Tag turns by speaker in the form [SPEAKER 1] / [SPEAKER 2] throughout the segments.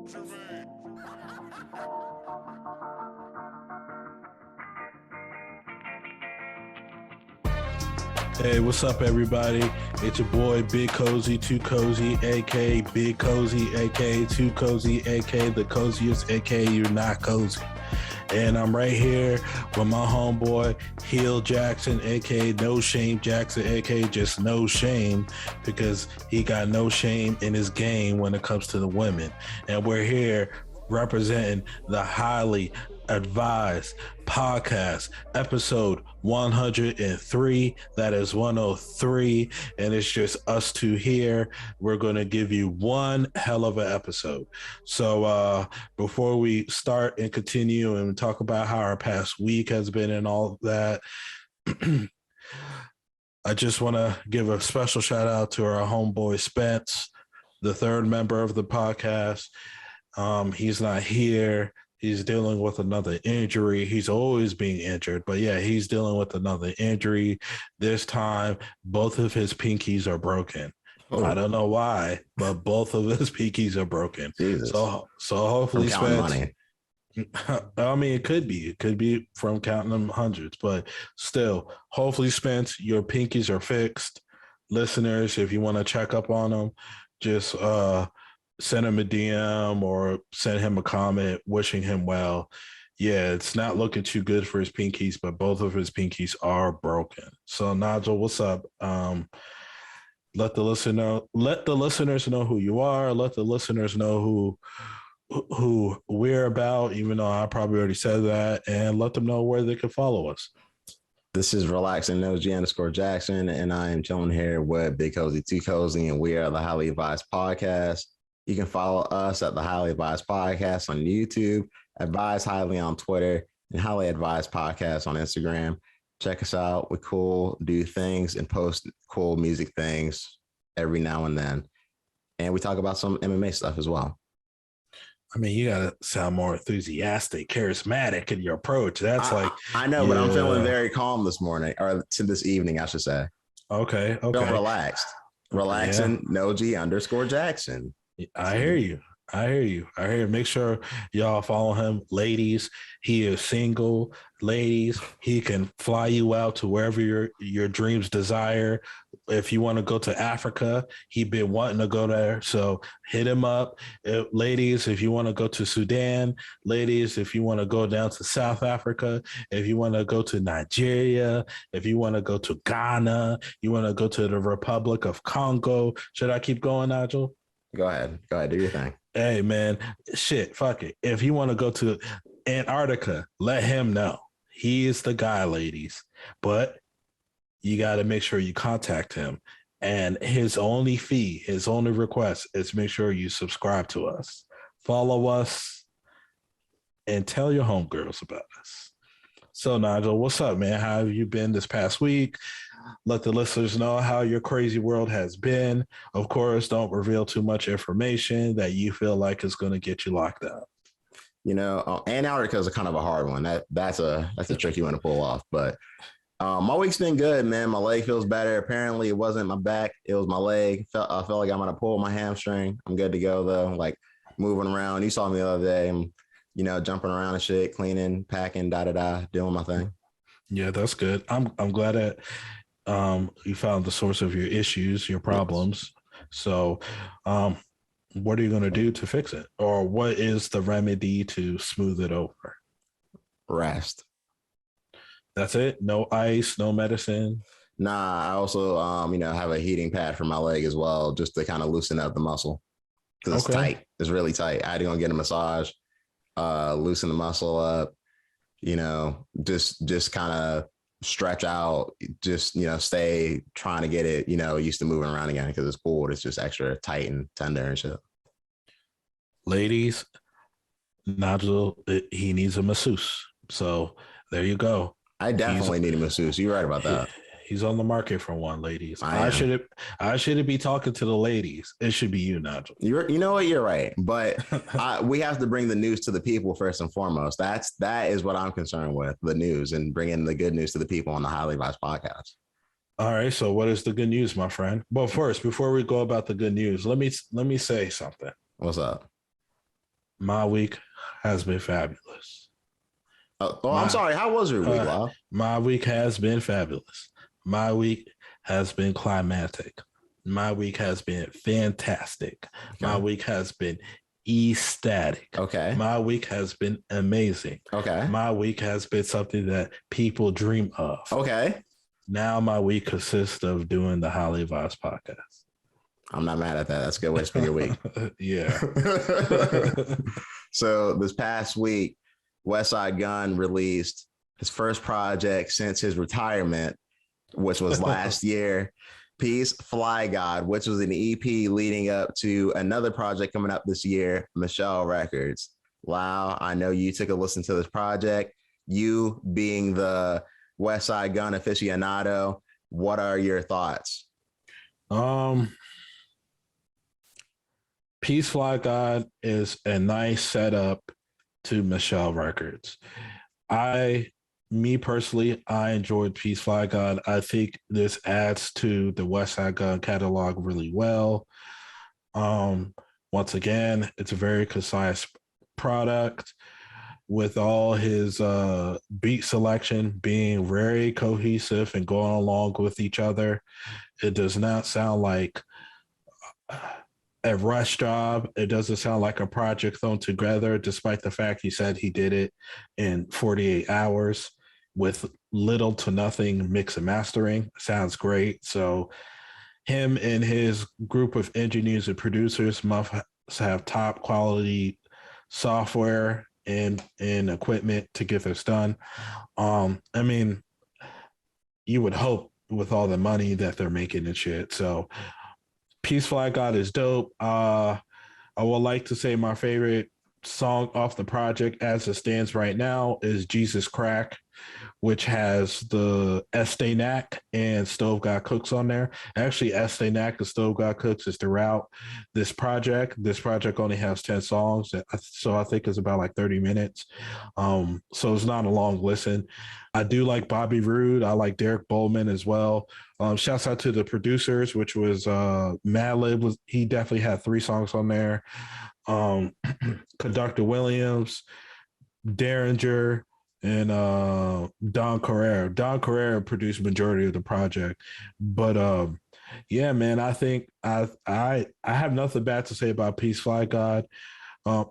[SPEAKER 1] Hey, what's up, everybody? It's your boy, Big Cozy, Too Cozy, aka Big Cozy, aka Too Cozy, aka the coziest, aka You're Not Cozy. And I'm right here with my homeboy, Heel Jackson, aka No Shame Jackson, aka just No Shame, because he got no shame in his game when it comes to the women. And we're here representing the Highly Advised Podcast, episode 103. That is 103, and it's just us two here. We're going to give you one hell of an episode. So before we start and continue and talk about how our past week has been and all that, I just want to give a special shout out to our homeboy Spence, the third member of the podcast. He's not here. He's dealing with another injury. He's always being injured, but yeah, he's dealing with another injury. This time, both of his pinkies are broken. Oh. I don't know why, but both of his pinkies are broken.
[SPEAKER 2] Jesus.
[SPEAKER 1] So hopefully, Spence. I mean, it could be from counting them hundreds, but still, hopefully, Spence, your pinkies are fixed. Listeners, if you want to check up on them, just send him a DM or send him a comment wishing him well. Yeah, it's not looking too good for his pinkies, but both of his pinkies are broken. So Nigel, what's up? Let the listeners know who you are. Let the listeners know who we're about, even though I probably already said that, and let them know where they can follow us.
[SPEAKER 2] This is Relaxing _Jackson, and I am chilling here with Big Cozy, Too Cozy, and we are the Highly Advised Podcast. You can follow us at the Highly Advised Podcast on YouTube, Advise Highly on Twitter, and Highly Advised Podcast on Instagram. Check us out. We're cool, do things, and post cool music things every now and then. And we talk about some MMA stuff as well.
[SPEAKER 1] I mean, you gotta sound more enthusiastic, charismatic in your approach. That's
[SPEAKER 2] I know, but I'm feeling very calm this morning, or to this evening, I should say.
[SPEAKER 1] Okay.
[SPEAKER 2] Feel relaxed. Relaxing, Noji _Jackson.
[SPEAKER 1] I hear you. Make sure y'all follow him. Ladies, he is single. Ladies, he can fly you out to wherever your dreams desire. If you want to go to Africa, he's been wanting to go there. So hit him up. Ladies, if you want to go to Sudan, ladies, if you want to go down to South Africa, if you want to go to Nigeria, if you want to go to Ghana, you want to go to the Republic of Congo. Should I keep going, Nigel?
[SPEAKER 2] Go ahead, do your thing.
[SPEAKER 1] Hey, man, shit, fuck it. If you want to go to Antarctica, let him know. He is the guy, ladies. But you got to make sure you contact him. And his only fee, his only request is make sure you subscribe to us, follow us, and tell your homegirls about us. So, Nigel, what's up, man? How have you been this past week? Let the listeners know how your crazy world has been. Of course, don't reveal too much information that you feel like is going to get you locked up.
[SPEAKER 2] You know, Antarctica is a kind of a hard one. That's a tricky one to pull off. But my week's been good, man. My leg feels better. Apparently, it wasn't my back; it was my leg. I felt like I'm gonna pull my hamstring. I'm good to go though. Like moving around. You saw me the other day. I'm, jumping around and shit, cleaning, packing, doing my thing. Yeah,
[SPEAKER 1] that's good. I'm glad that you found the source of your issues, your problems. Yes. So what are you going to do to fix it? Or what is the remedy to smooth it over?
[SPEAKER 2] Rest.
[SPEAKER 1] That's it? No ice, no medicine?
[SPEAKER 2] Nah, I also, have a heating pad for my leg as well, just to kind of loosen up the muscle. Because it's tight. It's really tight. I had to go get a massage, loosen the muscle up, just kind of stretch out, just stay trying to get it used to moving around again, because it's pulled. It's just extra tight and tender and shit.
[SPEAKER 1] Ladies, Nigel, he needs a masseuse, so there you go.
[SPEAKER 2] I definitely need a masseuse. You're right about that.
[SPEAKER 1] He's on the market for one, ladies. I shouldn't be talking to the ladies. It should be you, Nigel.
[SPEAKER 2] You know what? You're right. But we have to bring the news to the people first and foremost. That is what I'm concerned with, the news, and bringing the good news to the people on the Highly Advised Podcast.
[SPEAKER 1] All right. So what is the good news, my friend? But first, before we go about the good news, let me say something.
[SPEAKER 2] What's up?
[SPEAKER 1] My week has been fabulous.
[SPEAKER 2] I'm sorry. How was your week, Lyle?
[SPEAKER 1] My week has been fabulous. My week has been climatic. My week has been fantastic. Okay. My week has been ecstatic.
[SPEAKER 2] Okay.
[SPEAKER 1] My week has been amazing.
[SPEAKER 2] Okay.
[SPEAKER 1] My week has been something that people dream of.
[SPEAKER 2] Okay.
[SPEAKER 1] Now my week consists of doing the Highly Advised podcast.
[SPEAKER 2] I'm not mad at that. That's a good way to spend your week.
[SPEAKER 1] Yeah.
[SPEAKER 2] So this past week, Westside Gunn released his first project since his retirement, which was last year, Peace Fly God, which was an EP leading up to another project coming up this year, Michelle Records. Wow, I know you took a listen to this project. You being the Westside Gunn aficionado, what are your thoughts?
[SPEAKER 1] Peace Fly God is a nice setup to Michelle Records. Me personally, I enjoyed Peace Fly God. I think this adds to the Westside Gunn catalog really well. Once again, it's a very concise product with all his beat selection being very cohesive and going along with each other. It does not sound like a rush job. It doesn't sound like a project thrown together, despite the fact he said he did it in 48 hours with little to nothing mix and mastering. Sounds great. So him and his group of engineers and producers must have top quality software and equipment to get this done. I mean, you would hope with all the money that they're making and shit. So Peace Fly God is dope. I would like to say my favorite song off the project as it stands right now is Jesus Crack, which has the Estee Knack and Stove God Cooks on there. Actually, Estee Knack and Stove God Cooks is throughout this project. This project only has 10 songs, so I think it's about like 30 minutes. So it's not a long listen. I do like Bobby Roode. I like Derek Bowman as well. Shouts out to the producers, which was Madlib. He definitely had 3 songs on there. Conductor Williams, Derringer, and Don Carrera. Don Carrera produced majority of the project, but yeah, man, I think I have nothing bad to say about Peace Fly God.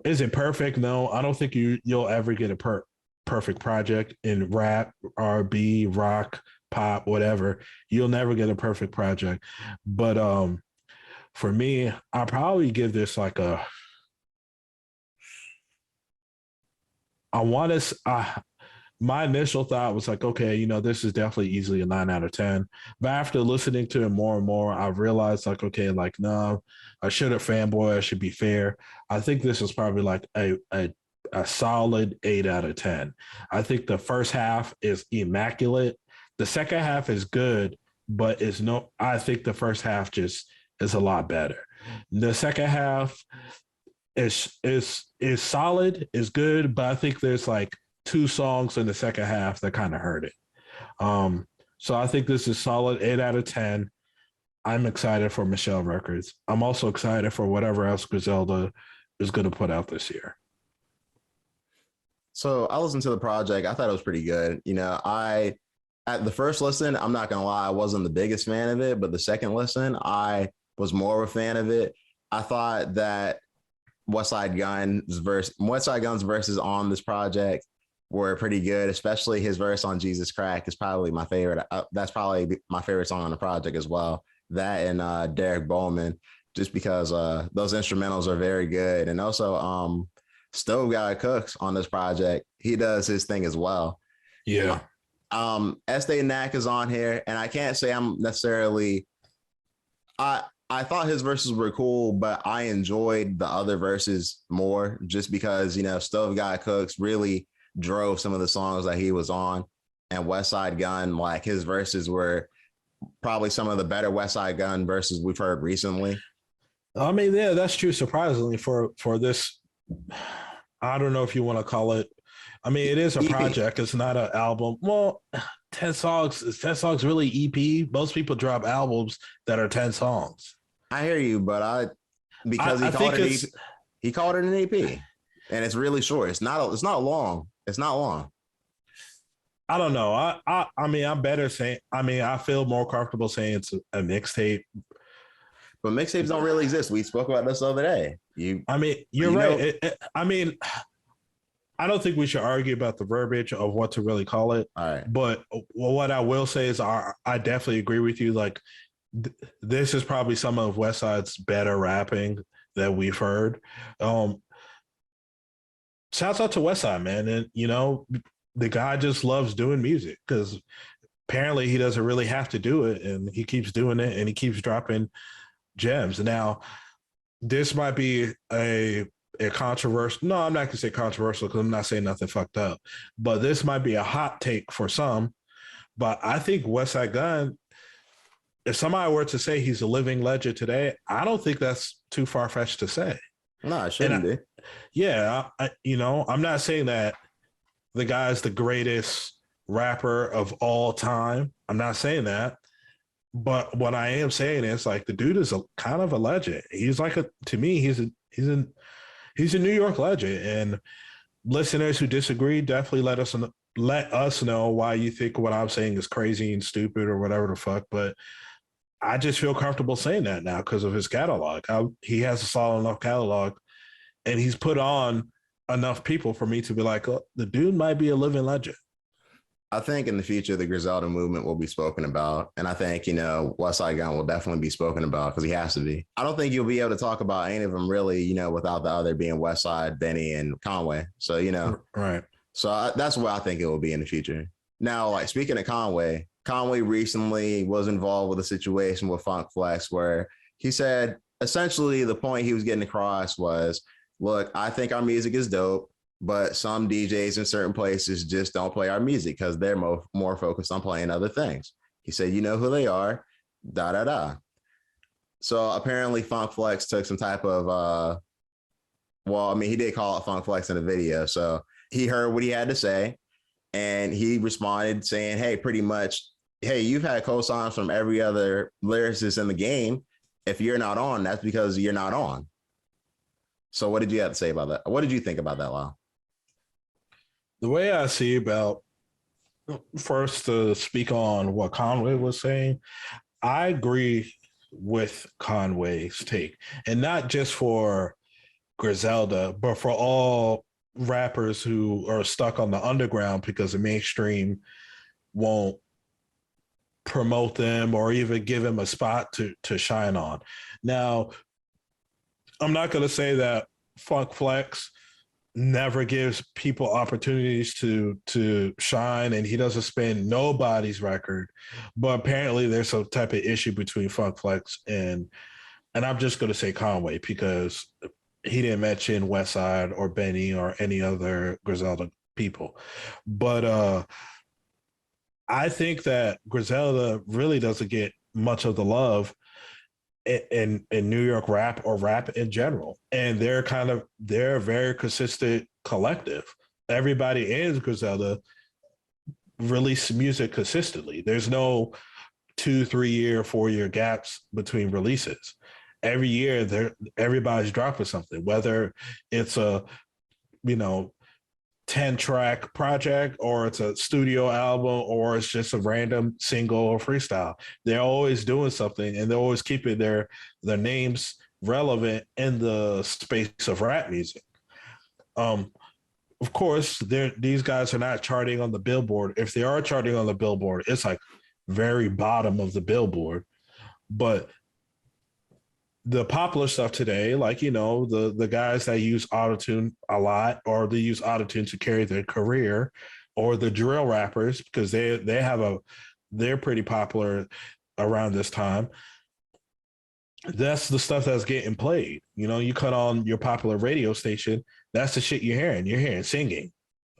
[SPEAKER 1] Is it perfect? No, I don't think you'll ever get a perfect project in rap, R&B, rock, pop, whatever. You'll never get a perfect project, but for me, I'll probably give this like a. My initial thought was like, okay, this is definitely easily a 9 out of 10. But after listening to it more and more, I realized like, okay, like, no, I should have fanboy. I should be fair. I think this is probably like a solid 8 out of 10. I think the first half is immaculate. The second half is good, but I think the first half just is a lot better. The second half is solid, is good, but I think there's like 2 songs in the second half that kind of hurt it. So I think this is solid 8 out of 10. I'm excited for Michelle Records. I'm also excited for whatever else Griselda is going to put out this year.
[SPEAKER 2] So I listened to the project. I thought it was pretty good. At the first listen, I'm not going to lie, I wasn't the biggest fan of it, but the second listen, I was more of a fan of it. I thought that Westside Gunn's verses on this project were pretty good, especially his verse on Jesus Crack is probably my favorite. That's probably my favorite song on the project as well. That and Derek Bowman, just because those instrumentals are very good. And also Stove God Cooks on this project, he does his thing as well.
[SPEAKER 1] Yeah.
[SPEAKER 2] Estee Knack is on here, and I can't say I'm necessarily I thought his verses were cool, but I enjoyed the other verses more just because, Stove God Cooks really drove some of the songs that he was on. And Westside Gunn, like his verses were probably some of the better Westside Gunn verses we've heard recently.
[SPEAKER 1] I mean, yeah, that's true. Surprisingly for this, I don't know if you want to call it. I mean, it is a project. It's not an album. Well, 10 songs. Is 10 songs really EP? Most people drop albums that are 10 songs.
[SPEAKER 2] I hear you, but he called it an EP. and it's really short. It's not long. It's not long.
[SPEAKER 1] I don't know. I mean, I'm better saying. I mean, I feel more comfortable saying it's a mixtape.
[SPEAKER 2] But mixtapes don't really exist. We spoke about this the other day.
[SPEAKER 1] I mean, you're right. I mean, I don't think we should argue about the verbiage of what to really call it.
[SPEAKER 2] All right.
[SPEAKER 1] But what I will say is, I definitely agree with you. Like, this is probably some of Westside's better rapping that we've heard. Shouts out to Westside, man, and the guy just loves doing music because apparently he doesn't really have to do it, and he keeps doing it, and he keeps dropping gems. Now, this might be a controversial. No, I'm not gonna say controversial because I'm not saying nothing fucked up. But this might be a hot take for some. But I think Westside Gunn, if somebody were to say he's a living legend today, I don't think that's too far fetched to say.
[SPEAKER 2] No, it shouldn't be.
[SPEAKER 1] Yeah, I'm not saying that the guy's the greatest rapper of all time. I'm not saying that. But what I am saying is, like, the dude is a kind of a legend. He's like to me, he's a New York legend. And listeners who disagree, definitely let us know why you think what I'm saying is crazy and stupid or whatever the fuck. But I just feel comfortable saying that now because of his catalog. He has a solid enough catalog, and he's put on enough people for me to be like, oh, the dude might be a living legend.
[SPEAKER 2] I think in the future, the Griselda movement will be spoken about. And I think, Westside Gunn will definitely be spoken about because he has to be. I don't think you'll be able to talk about any of them really, without the other being Westside, Benny, and Conway. So,
[SPEAKER 1] Right.
[SPEAKER 2] So that's where I think it will be in the future. Now, like, speaking of Conway recently was involved with a situation with Funk Flex where he said essentially the point he was getting across was, look, I think our music is dope, but some DJs in certain places just don't play our music because they're more focused on playing other things. He said, you know who they are, da, da, da. So apparently Funk Flex took some type of, he did call it Funk Flex in the video. So he heard what he had to say and he responded saying, hey, pretty much, hey, you've had cosigns from every other lyricist in the game. If you're not on, that's because you're not on. So what did you have to say about that? What did you think about that, Lyle?
[SPEAKER 1] The way I see about, first to speak on what Conway was saying, I agree with Conway's take. And not just for Griselda, but for all rappers who are stuck on the underground because the mainstream won't promote them or even give them a spot to shine on. Now, I'm not going to say that Funk Flex never gives people opportunities to shine and he doesn't spin nobody's record, but apparently there's some type of issue between Funk Flex and I'm just going to say Conway because he didn't mention Westside or Benny or any other Griselda people. But I think that Griselda really doesn't get much of the love in New York rap or rap in general. And they're a very consistent collective. Everybody in Griselda release music consistently. There's no 2-3 year, 4 year gaps between releases. Every year everybody's dropping something, whether it's a 10-track project or it's a studio album or it's just a random single or freestyle. They're always doing something and they're always keeping their names relevant in the space of rap music. Of course, these guys are not charting on the Billboard. If they are charting on the Billboard, it's like very bottom of the Billboard. But the popular stuff today, like, the guys that use autotune a lot or they use autotune to carry their career, or the drill rappers, because they're pretty popular around this time. That's the stuff that's getting played. You cut on your popular radio station, that's the shit you're hearing. You're hearing singing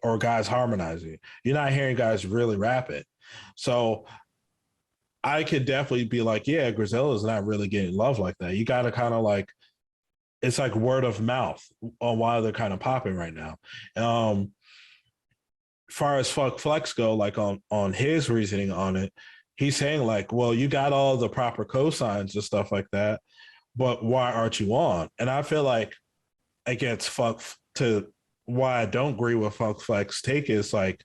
[SPEAKER 1] or guys harmonizing. You're not hearing guys really rapping. So I could definitely be like, yeah, Griselda's not really getting love like that. You got to kind of like, it's like word of mouth on why they're kind of popping right now. As far as Funk Flex go, like on his reasoning on it, he's saying like, well, you got all the proper cosigns and stuff like that, but why aren't you on? And I feel like it gets fucked to why I don't agree with Funk Flex take is like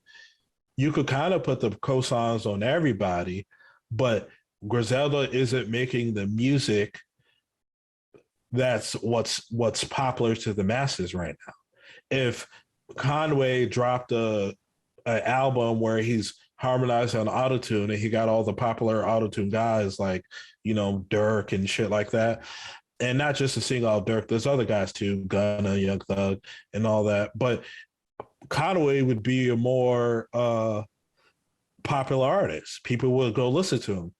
[SPEAKER 1] you could kind of put the cosigns on everybody, but Griselda isn't making the music that's what's popular to the masses right now. If Conway dropped an album where he's harmonized on autotune and he got all the popular autotune guys like, Dirk and shit like that. And not just to sing all Dirk, there's other guys too, Gunna, Young Thug, and all that. But Conway would be a more popular artist. People would go listen to him,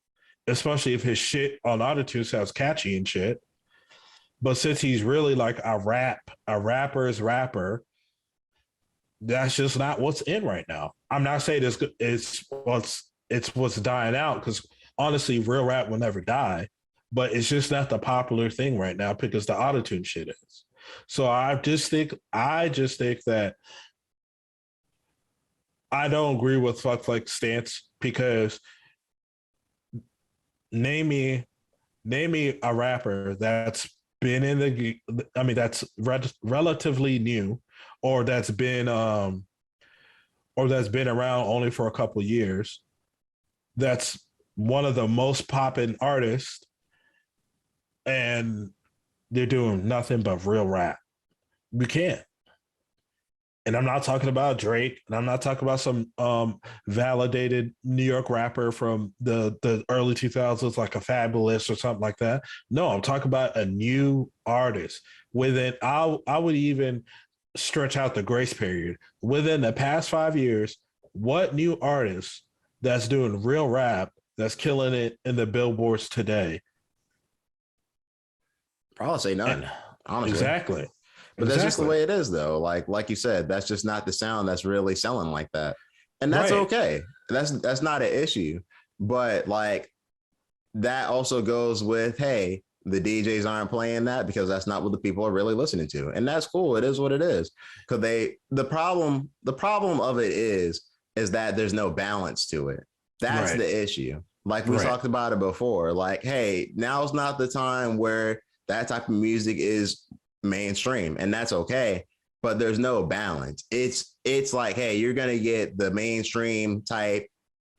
[SPEAKER 1] especially if his shit on autotune sounds catchy and shit. But since he's really like a rapper's rapper, that's just not what's in right now. I'm not saying it's what's dying out, because honestly, real rap will never die, but it's just not the popular thing right now because the autotune shit is. So I just think that I don't agree with Fuck Flex stance, because name me a rapper that's been in that's relatively new, or that's been around only for a couple years, that's one of the most popping artists, and they're doing nothing but real rap. We can't. And I'm not talking about Drake, and I'm not talking about some validated New York rapper from the early 2000s, like a Fabulous or something like that. No, I'm talking about a new artist. I would even stretch out the grace period. Within the past 5 years, what new artist that's doing real rap that's killing it in the billboards today?
[SPEAKER 2] Probably say none, honestly.
[SPEAKER 1] Exactly.
[SPEAKER 2] But that's just the way it is, though. Like you said, that's just not the sound that's really selling like that. And that's okay. That's not an issue. But like that also goes with, hey, the DJs aren't playing that because that's not what the people are really listening to. And that's cool. It is what it is. Because the problem of it is that there's no balance to it. That's the issue. Like we talked about it before. Like, hey, now's not the time where that type of music is mainstream, and that's okay, but there's no balance. It's like, hey, you're gonna get the mainstream type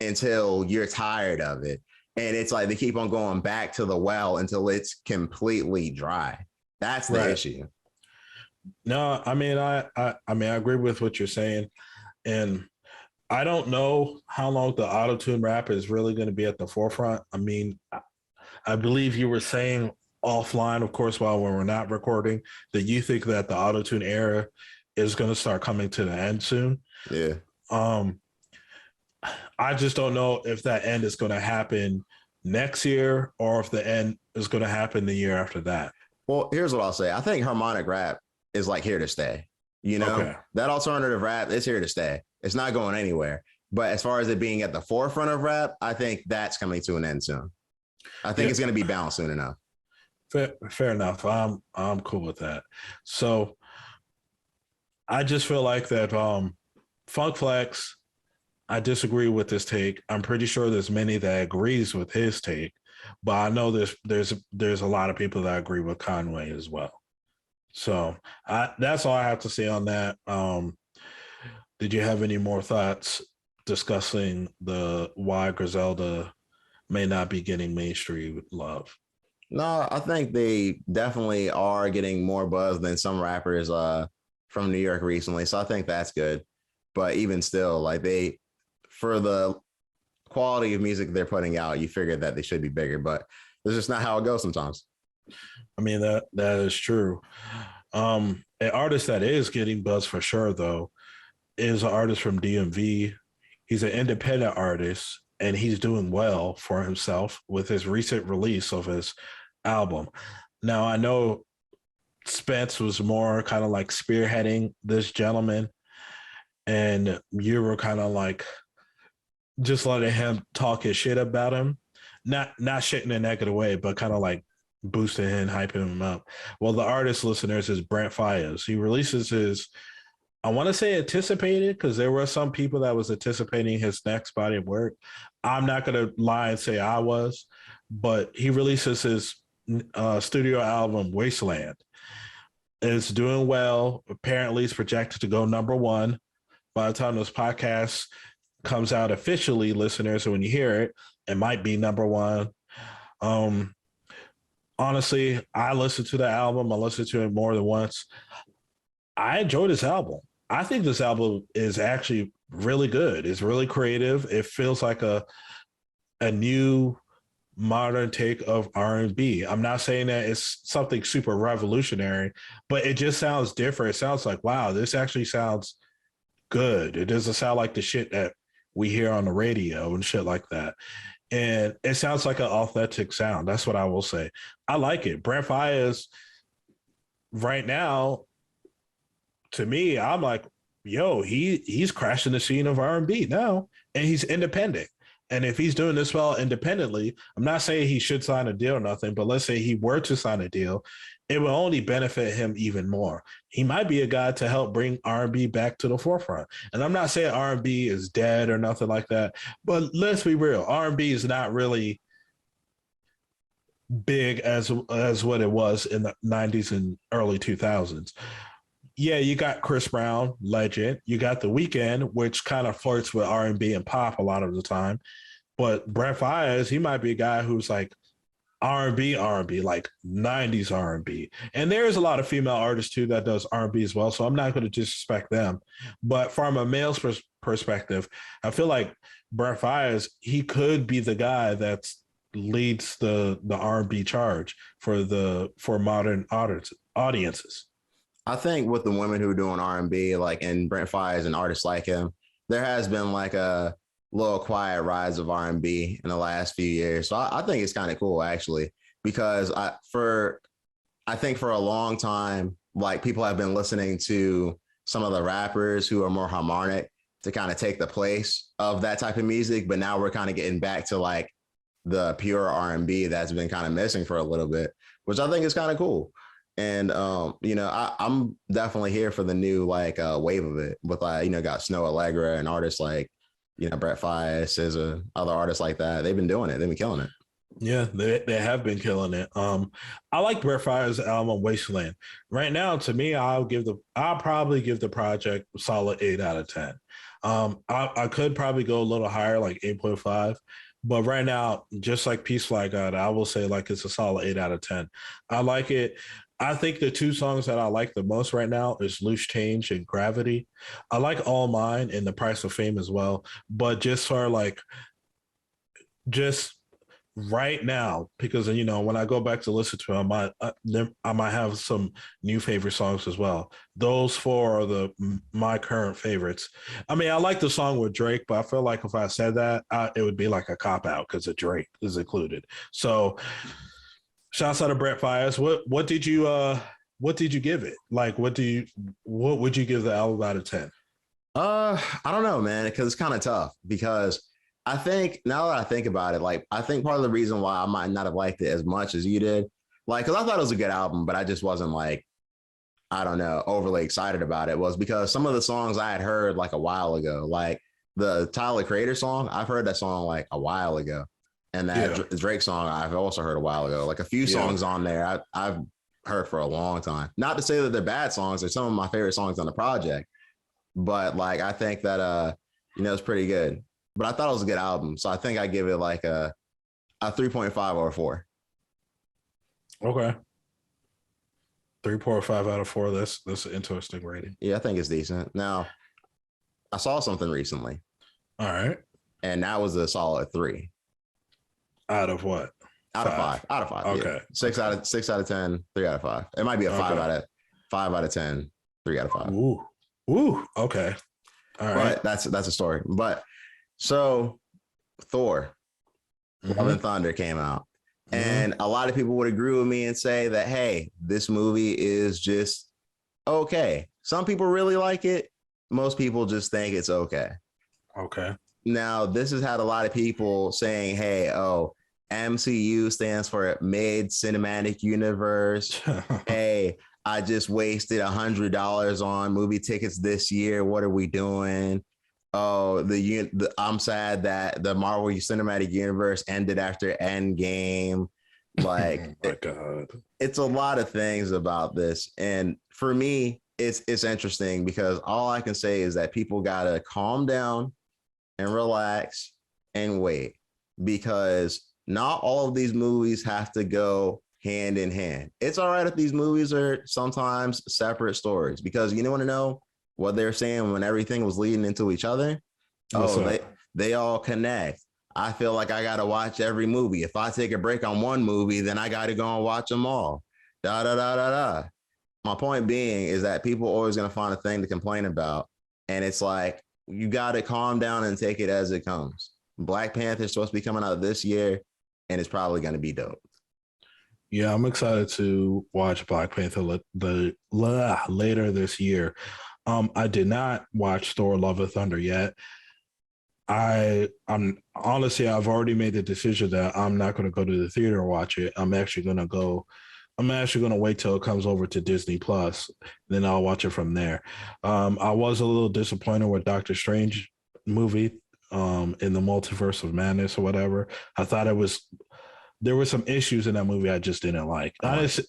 [SPEAKER 2] until you're tired of it, and it's like they keep on going back to the well until it's completely dry. That's the issue.
[SPEAKER 1] No, I mean, I agree with what you're saying, and I don't know how long the autotune rap is really going to be at the forefront. I mean, I believe you were saying offline, of course, while we're not recording, that you think that the autotune era is going to start coming to the end soon.
[SPEAKER 2] Yeah.
[SPEAKER 1] I just don't know if that end is going to happen next year or if the end is going to happen the year after that.
[SPEAKER 2] Well, here's what I'll say. I think harmonic rap is like here to stay. That alternative rap is here to stay. It's not going anywhere. But as far as it being at the forefront of rap, I think that's coming to an end soon. I think it's going to be balanced soon enough.
[SPEAKER 1] Fair enough. I'm cool with that. So I just feel like that Funk Flex, I disagree with this take. I'm pretty sure there's many that agrees with his take, but I know there's a lot of people that agree with Conway as well. So that's all I have to say on that. Did you have any more thoughts discussing why Griselda may not be getting mainstream love?
[SPEAKER 2] No, I think they definitely are getting more buzz than some rappers from New York recently. So I think that's good. But even still, like for the quality of music they're putting out, you figure that they should be bigger, but that's just not how it goes sometimes.
[SPEAKER 1] I mean, that is true. An artist that is getting buzz for sure, though, is an artist from DMV. He's an independent artist, and he's doing well for himself with his recent release of his album. Now, I know Spence was more kind of like spearheading this gentleman, and you were kind of like just letting him talk his shit about him. Not shit in a negative way, but kind of like boosting him, hyping him up. Well, the artist listeners is Brent Faiyaz. He releases his, I want to say anticipated, because there were some people that was anticipating his next body of work. I'm not going to lie and say I was, but he releases his studio album Wasteland. It's doing well. Apparently, it's projected to go number one by the time this podcast comes out officially, listeners. So when you hear it, it might be number one. Um, Honestly, I listened to the album. I listened to it more than once. I enjoy this album. I think this album is actually really good. It's really creative. It feels like a new modern take of R&B. I'm not saying that it's something super revolutionary, but it just sounds different. It sounds like, wow, this actually sounds good. It doesn't sound like the shit that we hear on the radio and shit like that. And it sounds like an authentic sound. That's what I will say. I like it. Brent Faiyaz, right now, to me, I'm like, yo, he's crashing the scene of R&B now, and he's independent. And if he's doing this well independently, I'm not saying he should sign a deal or nothing, but let's say he were to sign a deal, it will only benefit him even more. He might be a guy to help bring R&B back to the forefront. And I'm not saying R&B is dead or nothing like that, but let's be real. R&B is not really big as what it was in the 90s and early 2000s. Yeah, you got Chris Brown, legend. You got The Weeknd, which kind of flirts with R&B and pop a lot of the time. But Brent Faiyaz, he might be a guy who's like R&B, like 90s R&B. And there's a lot of female artists too that does R&B as well. So I'm not going to disrespect them. But from a male's perspective, I feel like Brent Faiyaz, he could be the guy that leads the R&B charge for modern audiences.
[SPEAKER 2] I think with the women who are doing R&B, like, and Brent Faiyaz and artists like him, there has been like a little quiet rise of R&B in the last few years. So I think it's kind of cool, actually, because I think for a long time, like, people have been listening to some of the rappers who are more harmonic to kind of take the place of that type of music. But now we're kind of getting back to like the pure R&B that's been kind of missing for a little bit, which I think is kind of cool. And, I'm definitely here for the new, like, wave of it with, got Snow Allegra and artists like, Brent Faiyaz, SZA, other artists like that. They've been doing it. They've been killing it.
[SPEAKER 1] Yeah, they have been killing it. I like Brent Faiyaz's album Wasteland. Right now, to me, I'll probably give the project a solid 8 out of 10. I could probably go a little higher, like 8.5. But right now, just like Peace Flag God, I will say like it's a solid 8 out of 10. I like it. I think the two songs that I like the most right now is Loose Change and Gravity. I like All Mine and The Price of Fame as well. But just for like, just right now, because, when I go back to listen to them, I might have some new favorite songs as well. Those four are my current favorites. I mean, I like the song with Drake, but I feel like if I said that, it would be like a cop-out because of Drake is included. So shouts out to Brent Faiyaz. What did you give it? Like, what would you give the album out of 10?
[SPEAKER 2] I don't know, man, because it's kind of tough, because I think now that I think about it, like, I think part of the reason why I might not have liked it as much as you did, like, because I thought it was a good album, but I just wasn't, like, I don't know, overly excited about it, was because some of the songs I had heard like a while ago, like the Tyler Creator song, I've heard that song like a while ago. And that Drake song, I've also heard a while ago. Like a few songs on there, I've heard for a long time. Not to say that they're bad songs. They're some of my favorite songs on the project. But like, I think that, it's pretty good. But I thought it was a good album. So I think I give it like a 3.5 or a 4.
[SPEAKER 1] Okay. 3.5 out of 4. That's an interesting rating.
[SPEAKER 2] Yeah, I think it's decent. Now, I saw something recently.
[SPEAKER 1] All right.
[SPEAKER 2] And that was a solid 3.
[SPEAKER 1] Out of what?
[SPEAKER 2] Out of 5. Out of 5.
[SPEAKER 1] Okay.
[SPEAKER 2] Yeah. 6 out of 10, 3 out of 5. It might be a 5 out of 10, 3 out of 5.
[SPEAKER 1] Ooh. Okay. All right.
[SPEAKER 2] But that's a story. But so Thor, Love and Thunder came out. And a lot of people would agree with me and say that, hey, this movie is just okay. Some people really like it. Most people just think it's okay.
[SPEAKER 1] Okay.
[SPEAKER 2] Now, this has had a lot of people saying, hey, MCU stands for Mid Cinematic Universe. Hey, I just wasted $100 on movie tickets this year. What are we doing? Oh, I'm sad that the Marvel Cinematic Universe ended after Endgame. Like,
[SPEAKER 1] oh my God.
[SPEAKER 2] it's a lot of things about this. And for me, it's interesting because all I can say is that people gotta calm down and relax and wait, because not all of these movies have to go hand in hand. It's all right if these movies are sometimes separate stories, because you want to know what they're saying when everything was leading into each other.
[SPEAKER 1] What's
[SPEAKER 2] They all connect. I feel like I got to watch every movie. If I take a break on one movie, then I got to go and watch them all. Da da da da da. My point being is that people are always going to find a thing to complain about, and it's like you got to calm down and take it as it comes. Black Panther is supposed to be coming out this year, and it's probably going to be dope.
[SPEAKER 1] Yeah, I'm excited to watch Black Panther later this year. I did not watch Thor: Love and Thunder yet. I'm honestly, I've already made the decision that I'm not going to go to the theater and watch it. I'm actually going to wait till it comes over to Disney Plus, then I'll watch it from there. I was a little disappointed with Doctor Strange movie, in the Multiverse of Madness or whatever. I thought there were some issues in that movie I just didn't like. Honestly,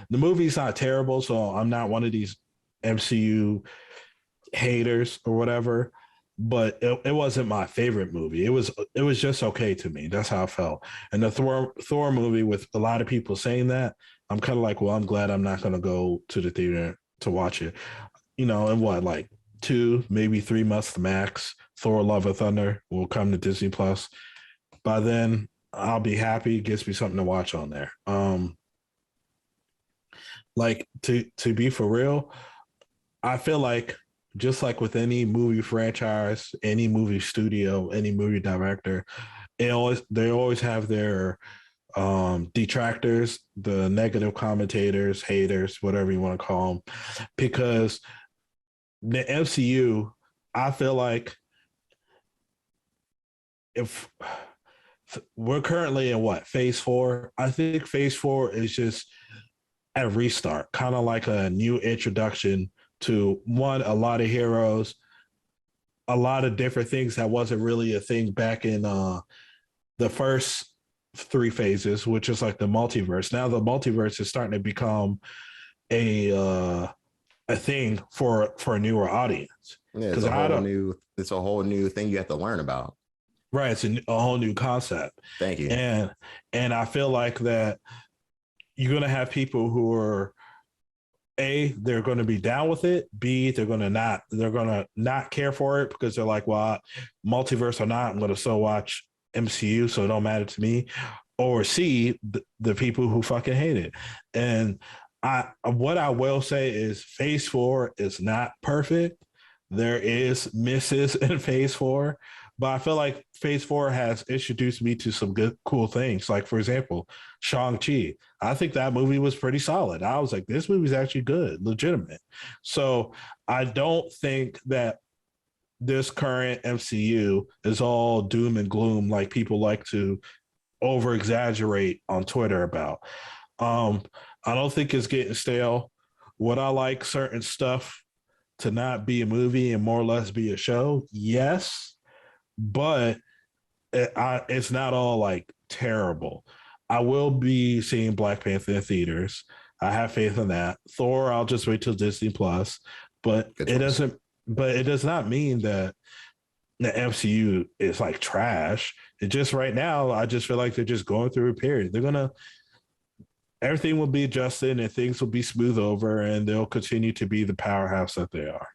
[SPEAKER 1] the movie's not terrible, so I'm not one of these MCU haters or whatever, but it wasn't my favorite movie. It was just okay to me. That's how I felt. And the Thor movie, with a lot of people saying that, I'm kind of like, well, I'm glad I'm not going to go to the theater to watch it. In what, like 2, maybe 3 months max, Thor: Love and Thunder will come to Disney Plus. By then, I'll be happy. It gives me something to watch on there. Like to be for real, I feel like, just like with any movie franchise, any movie studio, any movie director, they always have their detractors, the negative commentators, haters, whatever you want to call them, because the MCU, I feel like, if we're currently in phase 4, I think phase 4 is just a restart, kind of like a new introduction to a lot of heroes, a lot of different things that wasn't really a thing back in the first 3 phases, which is like the multiverse. Now the multiverse is starting to become a thing for a newer audience.
[SPEAKER 2] Yeah, it's a whole new thing you have to learn about.
[SPEAKER 1] Right, it's a whole new concept.
[SPEAKER 2] Thank you.
[SPEAKER 1] And I feel like that you're going to have people who are, A, they're going to be down with it. B, they're going to not care for it because they're like, well, multiverse or not, I'm going to still watch MCU, so it don't matter to me. Or C, the people who fucking hate it. And what I will say is phase 4 is not perfect. There is misses in phase 4, but I feel like phase 4 has introduced me to some good, cool things. Like, for example, Shang-Chi. I think that movie was pretty solid. I was like, this movie's actually good, legitimate. So I don't think that this current MCU is all doom and gloom like people like to over exaggerate on Twitter about. I don't think it's getting stale. Would I like certain stuff to not be a movie and more or less be a show? Yes, but it's not all like terrible. I will be seeing Black Panther in theaters. I have faith in that. Thor, I'll just wait till Disney Plus. But it does not mean that the MCU is like trash. It just, right now, I just feel like they're just going through a period. Everything will be adjusted and things will be smooth over, and they'll continue to be the powerhouse that they are.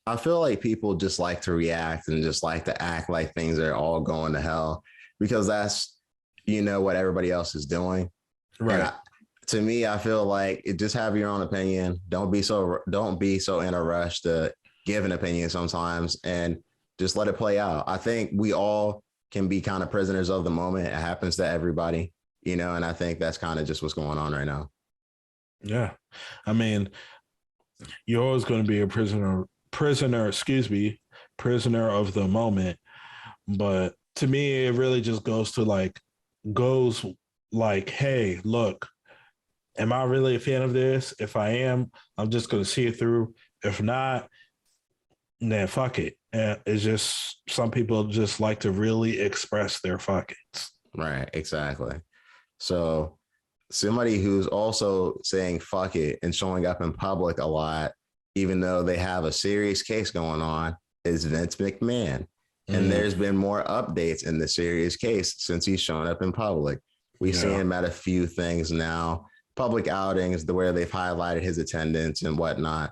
[SPEAKER 2] I feel like people just like to react and just like to act like things are all going to hell, because that's, what everybody else is doing.
[SPEAKER 1] Right.
[SPEAKER 2] To me, I feel like just have your own opinion. Don't be so in a rush to give an opinion sometimes, and just let it play out. I think we all can be kind of prisoners of the moment. It happens to everybody, and I think that's kind of just what's going on right now.
[SPEAKER 1] Yeah. I mean, you're always going to be a prisoner of the moment. But to me, it really just goes like, hey, look, am I really a fan of this? If I am, I'm just going to see it through. If not, then fuck it. And it's just, some people just like to really express their fuckings.
[SPEAKER 2] Right. Exactly. So somebody who's also saying fuck it and showing up in public a lot, even though they have a serious case going on, is Vince McMahon. And there's been more updates in the serious case since he's shown up in public. We've seen him at a few things now, public outings where they've highlighted his attendance and whatnot.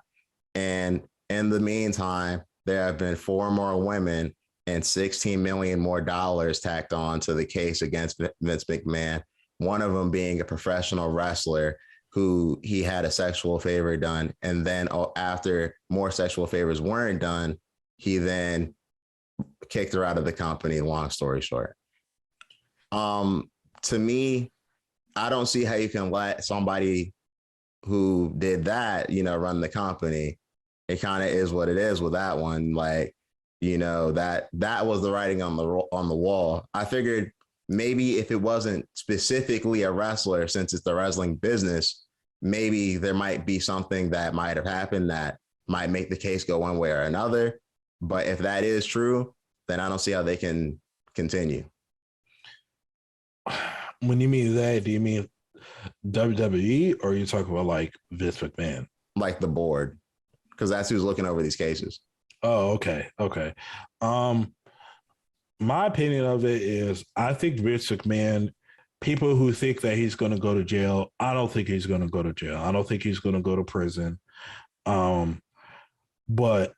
[SPEAKER 2] And in the meantime, there have been 4 more women and $16 million more tacked on to the case against Vince McMahon. One of them being a professional wrestler who he had a sexual favor done. And then after more sexual favors weren't done, he then kicked her out of the company, long story short. To me, I don't see how you can let somebody who did that, run the company. It kind of is what it is with that one. Like, that was the writing on the wall. I figured maybe if it wasn't specifically a wrestler, since it's the wrestling business, maybe there might be something that might have happened that might make the case go one way or another. But if that is true, then I don't see how they can continue.
[SPEAKER 1] When you mean that, do you mean WWE or are you talking about like Vince McMahon?
[SPEAKER 2] Like the board, because that's who's looking over these cases.
[SPEAKER 1] Oh, okay. My opinion of it is I think Vince McMahon, people who think that he's going to go to jail, I don't think he's going to go to jail. I don't think he's going to go to prison. But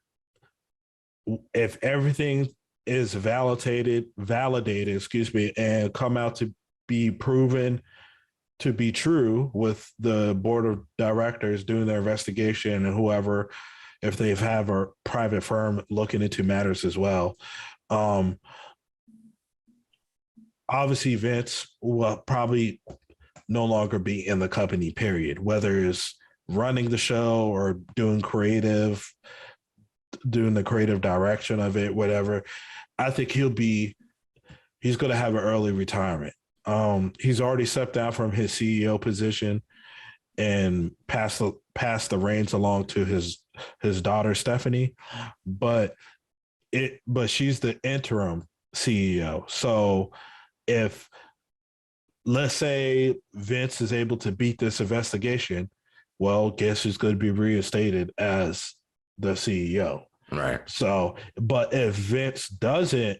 [SPEAKER 1] if everything is validated, and come out to be proven to be true with the board of directors doing their investigation and whoever, if they have a private firm looking into matters as well. Obviously, Vince will probably no longer be in the company, period, whether it's running the show or doing the creative direction of it, whatever. I think he's going to have an early retirement. He's already stepped down from his CEO position and passed the reins along to his daughter, Stephanie, but she's the interim CEO. So if, let's say Vince is able to beat this investigation, well, guess who's going to be reinstated as the CEO?
[SPEAKER 2] Right.
[SPEAKER 1] So, but if Vince doesn't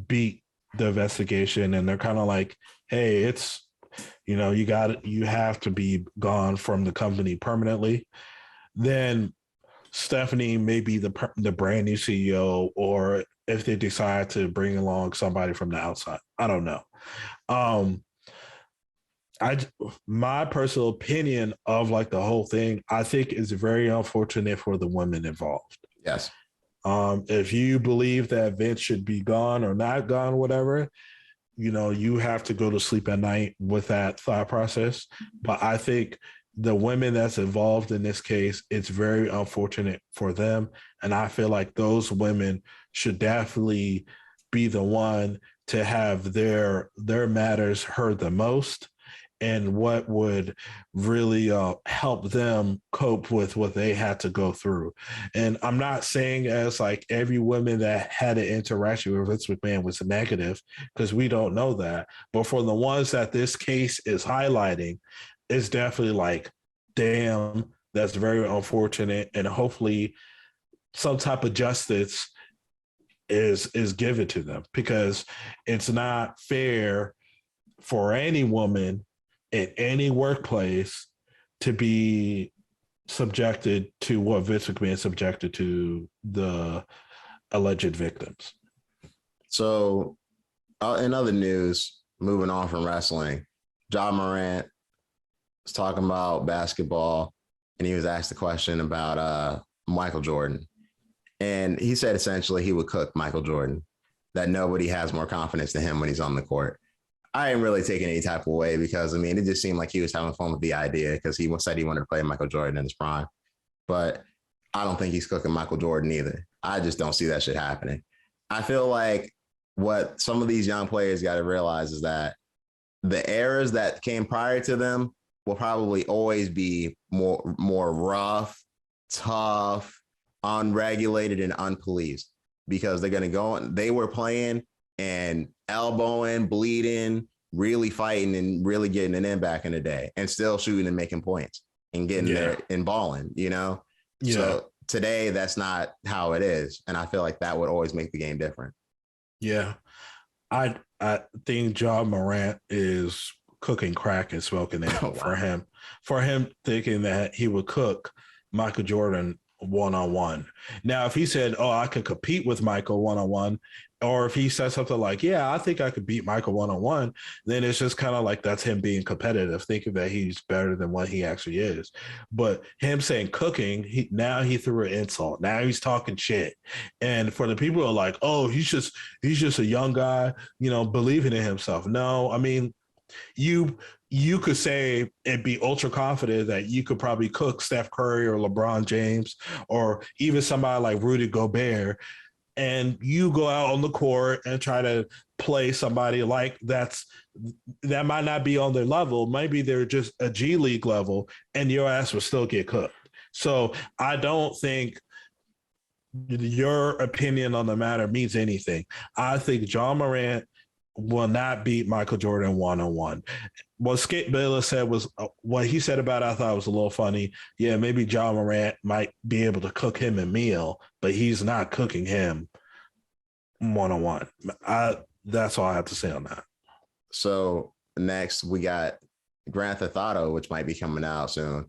[SPEAKER 1] beat the investigation and they're kind of like, hey, it's, you have to be gone from the company permanently, then Stephanie may be the brand new CEO, or if they decide to bring along somebody from the outside, I don't know. My personal opinion of like the whole thing, I think is very unfortunate for the women involved.
[SPEAKER 2] Yes.
[SPEAKER 1] If you believe that Vince should be gone or not gone, whatever, you have to go to sleep at night with that thought process. But I think the women that's involved in this case, it's very unfortunate for them. And I feel like those women should definitely be the one to have their matters heard the most, and what would really help them cope with what they had to go through. And I'm not saying as like every woman that had an interaction with Vince McMahon was negative, because we don't know that. But for the ones that this case is highlighting, it's definitely like, damn, that's very unfortunate. And hopefully some type of justice is given to them, because it's not fair for any woman in any workplace to be subjected to what Vince McMahon subjected to the alleged victims.
[SPEAKER 2] So in other news, moving on from wrestling, Morant was talking about basketball, and he was asked a question about Michael Jordan. And he said essentially he would cook Michael Jordan, that nobody has more confidence than him when he's on the court. I ain't really taking any type of way, because, it just seemed like he was having fun with the idea, because he said he wanted to play Michael Jordan in his prime. But I don't think he's cooking Michael Jordan either. I just don't see that shit happening. I feel like what some of these young players got to realize is that the eras that came prior to them will probably always be more rough, tough, unregulated, and unpoliced, because they're going to go on. They were playing and elbowing, bleeding, really fighting and really getting it in back in the day and still shooting and making points and getting there and balling, you know?
[SPEAKER 1] Yeah.
[SPEAKER 2] So today, that's not how it is. And I feel like that would always make the game different.
[SPEAKER 1] Yeah. I think John Morant is cooking crack and smoking it for him thinking that he would cook Michael Jordan one-on-one. Now, if he said, "Oh, I could compete with Michael one-on-one," or if he said something like, "Yeah, I think I could beat Michael one-on-one," then it's just kind of like that's him being competitive, thinking that he's better than what he actually is. But him saying cooking, he threw an insult. Now he's talking shit. And for the people who are like, "Oh, he's just a young guy, believing in himself." No, I mean, you could say and be ultra confident that you could probably cook Steph Curry or LeBron James or even somebody like Rudy Gobert, and you go out on the court and try to play somebody like that might not be on their level. Maybe they're just a G League level, and your ass will still get cooked. So I don't think your opinion on the matter means anything. I think John Morant will not beat Michael Jordan one-on-one. What Skip Bayless said was what he said about it, I thought was a little funny. Yeah, maybe John Morant might be able to cook him a meal, but he's not cooking him one-on-one. That's all I have to say on that.
[SPEAKER 2] So next we got Grand Theft Auto, which might be coming out soon.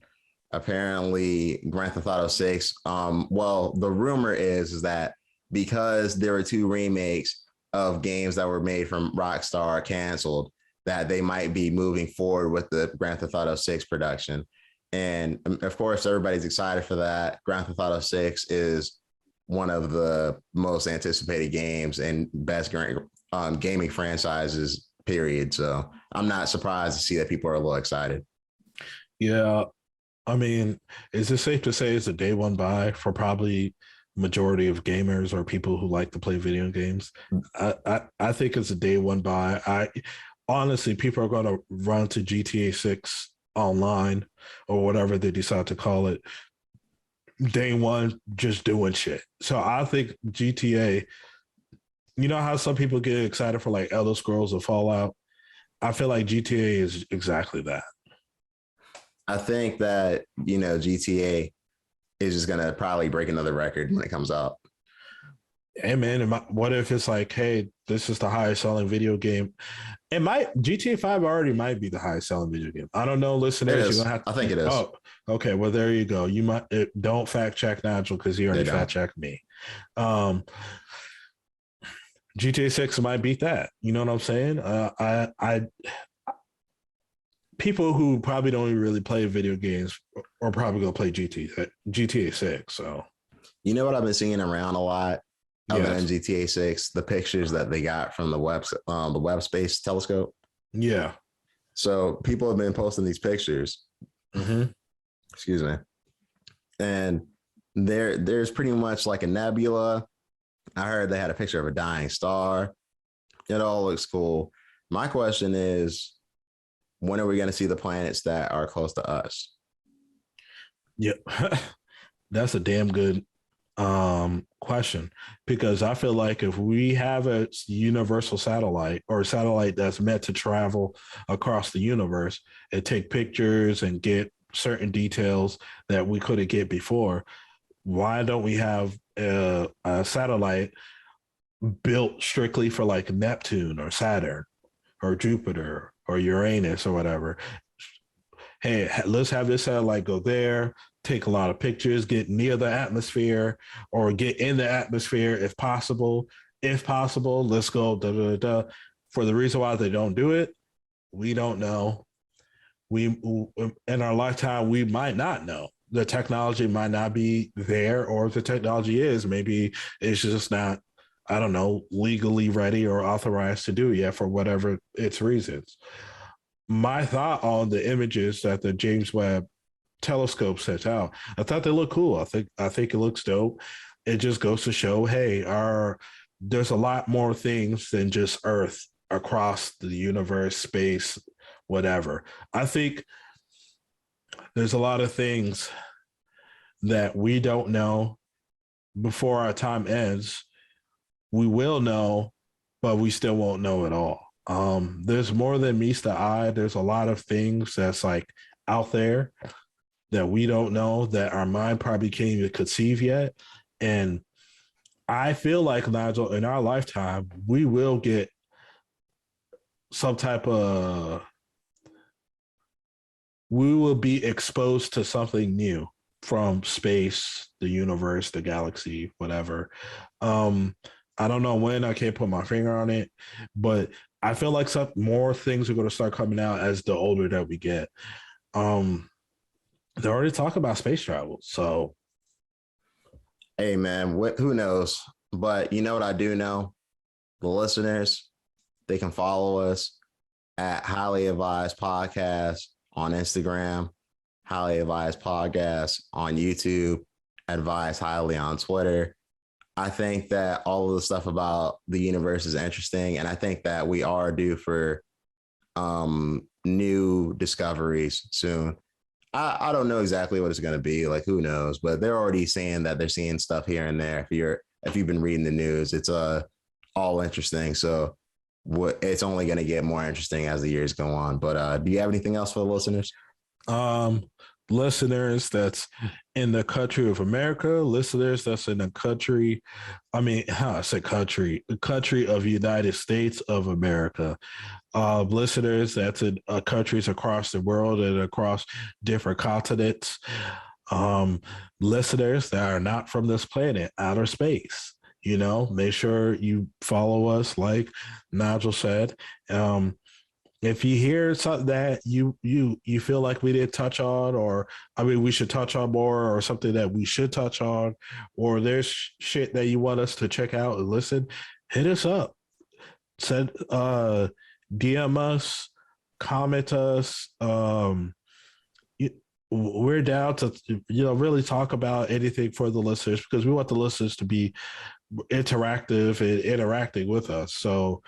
[SPEAKER 2] Apparently Grand Theft Auto 6. Well, the rumor is that because there were 2 remakes of games that were made from Rockstar canceled, that they might be moving forward with the Grand Theft Auto 6 production. And of course, everybody's excited for that. Grand Theft Auto 6 is one of the most anticipated games and best gaming franchises, period. So I'm not surprised to see that people are a little excited.
[SPEAKER 1] Yeah. I mean, is it safe to say it's a day one buy for probably majority of gamers or people who like to play video games? I think it's a day one buy. Honestly, people are going to run to GTA 6 online or whatever they decide to call it day one, just doing shit. So I think GTA, you know how some people get excited for like Elder Scrolls or Fallout? I feel like GTA is exactly that.
[SPEAKER 2] I think that, GTA is just going to probably break another record when it comes out.
[SPEAKER 1] Hey man, what if it's like, hey, this is the highest selling video game? It might, GTA 5 already might be the highest selling video game. I don't know, listeners. You're gonna have to,
[SPEAKER 2] I think it is.
[SPEAKER 1] Oh, okay. Well, there you go. You might don't fact check Nigel because he already fact checked me. GTA 6 might beat that. You know what I'm saying? I people who probably don't even really play video games are probably gonna play GTA 6. So
[SPEAKER 2] you know what I've been seeing around a lot other than GTA 6, the pictures that they got from the Webb Space Telescope.
[SPEAKER 1] Yeah.
[SPEAKER 2] So people have been posting these pictures.
[SPEAKER 1] Mm-hmm.
[SPEAKER 2] Excuse me. And there's pretty much like a nebula. I heard they had a picture of a dying star. It all looks cool. My question is, when are we going to see the planets that are close to us?
[SPEAKER 1] Yeah, that's a damn good question, because I feel like if we have a universal satellite or a satellite that's meant to travel across the universe and take pictures and get certain details that we couldn't get before, why don't we have a satellite built strictly for like Neptune or Saturn or Jupiter or Uranus or whatever? Hey, let's have this satellite go there, take a lot of pictures, get near the atmosphere or get in the atmosphere if possible. If possible, let's go. For the reason why they don't do it, we don't know. We in our lifetime, we might not know. The technology might not be there, or if the technology is, maybe it's just not, I don't know, legally ready or authorized to do yet for whatever its reasons. My thought on the images that the James Webb Telescope sets out, I thought they look cool. I think it looks dope. It just goes to show, hey, there's a lot more things than just Earth across the universe, space, whatever. I think there's a lot of things that we don't know before our time ends. We will know, but we still won't know at all. There's more than meets the eye. There's a lot of things that's like out there that we don't know, that our mind probably can't even conceive yet. And I feel like, Nigel, in our lifetime, we will get some type of, we will be exposed to something new from space, the universe, the galaxy, whatever. Um, I don't know when, I can't put my finger on it, but I feel like some more things are going to start coming out as the older that we get. They already talk about space travel, so
[SPEAKER 2] Hey man, who knows? But you know what I do know? The listeners, they can follow us at Highly Advised Podcast on Instagram, Highly Advised Podcast on YouTube, Advised Highly on Twitter. I think that all of the stuff about the universe is interesting, and I think that we are due for new discoveries soon. I don't know exactly what it's going to be. Like, who knows? But they're already saying that they're seeing stuff here and there. If you've been reading the news, it's all interesting. So it's only going to get more interesting as the years go on. But do you have anything else for the listeners?
[SPEAKER 1] Listeners that's in the country of America, listeners that's in the country, the country of United States of America, listeners that's in countries across the world and across different continents, listeners that are not from this planet, outer space. Make sure you follow us, like Nigel said. If you hear something that you feel like we didn't touch on, or we should touch on more, or something that we should touch on, or there's shit that you want us to check out and listen, hit us up. Send DM us, comment us. We're down to really talk about anything for the listeners, because we want the listeners to be interactive and interacting with us. So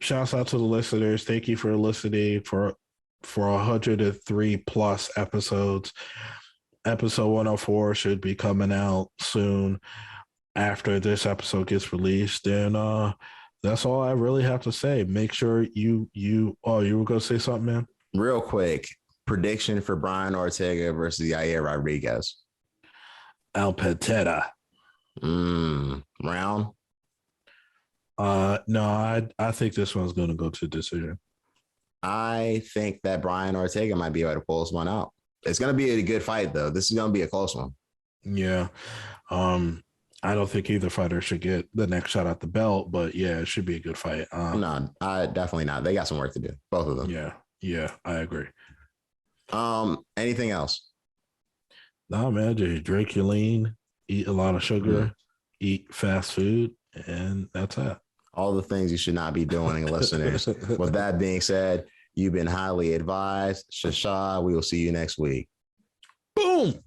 [SPEAKER 1] shouts out to the listeners. Thank you for listening for 103 plus episodes. Episode 104 should be coming out soon after this episode gets released. And that's all I really have to say. Make sure you were going to say something, man?
[SPEAKER 2] Real quick, prediction for Brian Ortega versus Yair Rodriguez.
[SPEAKER 1] Alpentetta.
[SPEAKER 2] Round?
[SPEAKER 1] No, I think this one's going to go to decision.
[SPEAKER 2] I think that Brian Ortega might be able to pull this one out. It's going to be a good fight, though. This is going to be a close one.
[SPEAKER 1] Yeah. I don't think either fighter should get the next shot at the belt, but yeah, it should be a good fight.
[SPEAKER 2] No, definitely not. They got some work to do, both of them.
[SPEAKER 1] Yeah, I agree.
[SPEAKER 2] Anything else?
[SPEAKER 1] No, man, just drink your lean, eat a lot of sugar, eat fast food, and that's it.
[SPEAKER 2] All the things you should not be doing, listeners. With that being said, you've been highly advised. Shasha, we will see you next week.
[SPEAKER 1] Boom.